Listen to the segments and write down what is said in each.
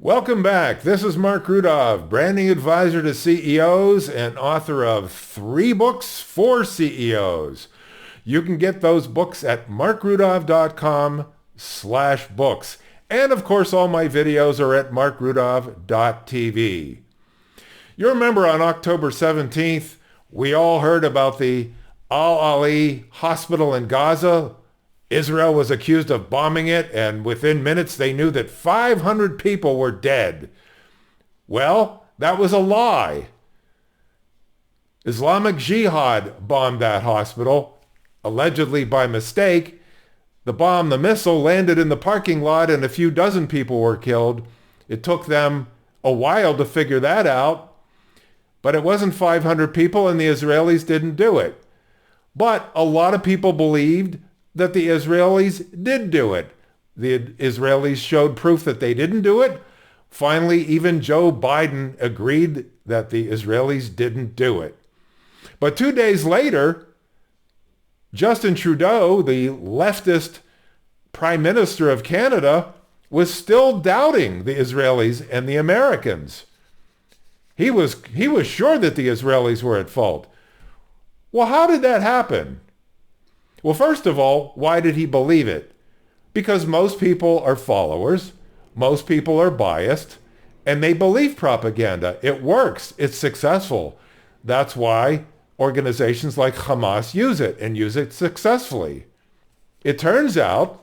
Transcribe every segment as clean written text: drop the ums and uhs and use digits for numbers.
Welcome back. This is Marc Rudov, branding advisor to CEOs and author of 3 books for CEOs. You can get those books at markrudov.com/books. And of course, all my videos are at markrudov.tv. You remember on October 17th, we all heard about the Al-Ali hospital in Gaza. Israel was accused of bombing it, and within minutes they knew that 500 people were dead. Well, that was a lie. Islamic Jihad bombed that hospital, allegedly by mistake. The missile landed in the parking lot and a few dozen people were killed. It took them a while to figure that out, but it wasn't 500 people and the Israelis didn't do it. But a lot of people believed that the Israelis did do it. The Israelis showed proof that they didn't do it. Finally, even Joe Biden agreed that the Israelis didn't do it. But 2 days later, Justin Trudeau, the leftist Prime Minister of Canada, was still doubting the Israelis and the Americans. He was sure that the Israelis were at fault. Well, how did that happen? Well, first of all, why did he believe it? Because most people are followers, most people are biased, and they believe propaganda. It works. It's successful. That's why organizations like Hamas use it and use it successfully. It turns out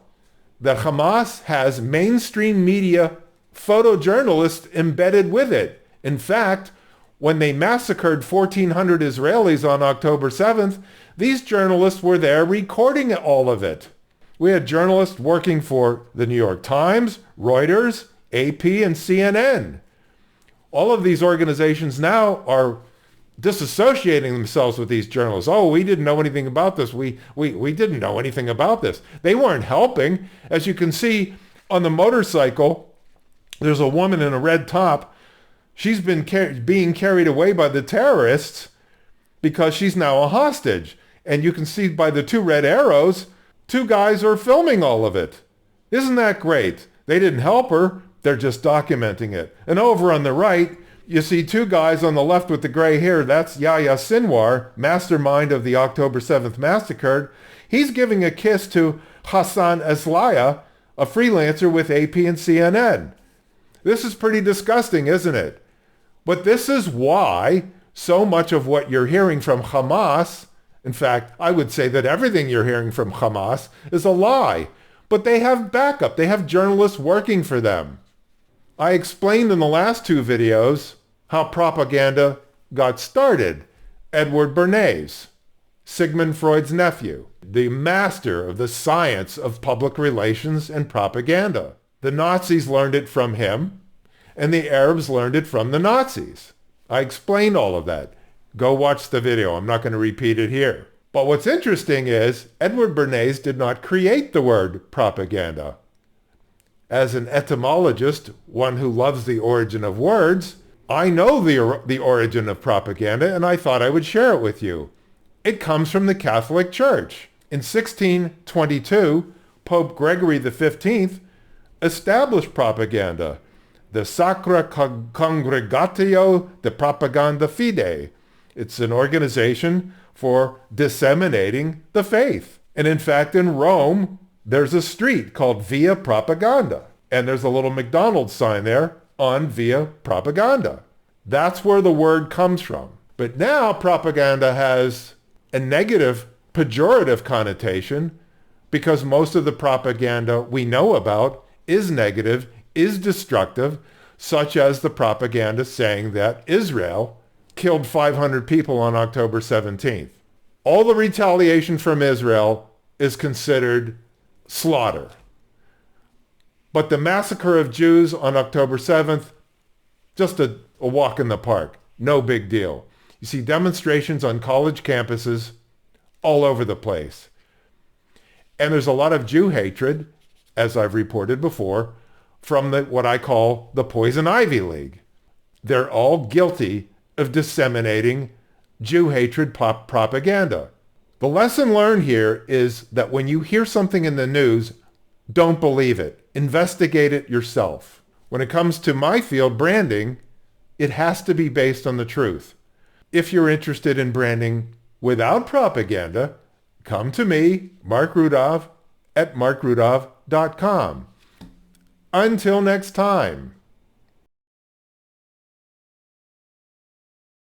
that Hamas has mainstream media photojournalists embedded with it. In fact, when they massacred 1,400 Israelis on October 7th, these journalists were there recording all of it. We had journalists working for the New York Times, Reuters, AP, and CNN. All of these organizations now are disassociating themselves with these journalists. Oh, we didn't know anything about this. We didn't know anything about this. They weren't helping. As you can see on the motorcycle, there's a woman in a red top. She's been being carried away by the terrorists because she's now a hostage. And you can see by the 2 red arrows, 2 guys are filming all of it. Isn't that great? They didn't help her. They're just documenting it. And over on the right, you see 2 guys on the left with the gray hair. That's Yahya Sinwar, mastermind of the October 7th massacre. He's giving a kiss to Hassan Aslaya, a freelancer with AP and CNN. This is pretty disgusting, isn't it? But this is why so much of what you're hearing from Hamas, in fact, I would say that everything you're hearing from Hamas is a lie. But they have backup. They have journalists working for them. I explained in the last 2 videos how propaganda got started. Edward Bernays, Sigmund Freud's nephew, the master of the science of public relations and propaganda. The Nazis learned it from him, and the Arabs learned it from the Nazis. I explained all of that. Go watch the video. I'm not going to repeat it here. But what's interesting is Edward Bernays did not create the word propaganda. As an etymologist, one who loves the origin of words, I know the origin of propaganda, and I thought I would share it with you. It comes from the Catholic Church. In 1622, Pope Gregory XV established propaganda, the Sacra Congregatio de Propaganda Fide. It's an organization for disseminating the faith. And in fact, in Rome, there's a street called Via Propaganda. And there's a little McDonald's sign there on Via Propaganda. That's where the word comes from. But now propaganda has a negative, pejorative connotation because most of the propaganda we know about is negative, is destructive, such as the propaganda saying that Israel killed 500 people on October 17th. All the retaliation from Israel is considered slaughter. But the massacre of Jews on October 7th, just a walk in the park. No big deal. You see demonstrations on college campuses all over the place. And there's a lot of Jew hatred, as I've reported before, from what I call the Poison Ivy League. They're all guilty of disseminating Jew hatred propaganda. The lesson learned here is that when you hear something in the news, don't believe it. Investigate it yourself. When it comes to my field, branding, it has to be based on the truth. If you're interested in branding without propaganda, come to me, Marc Rudov, at marcrudov.com. Until next time.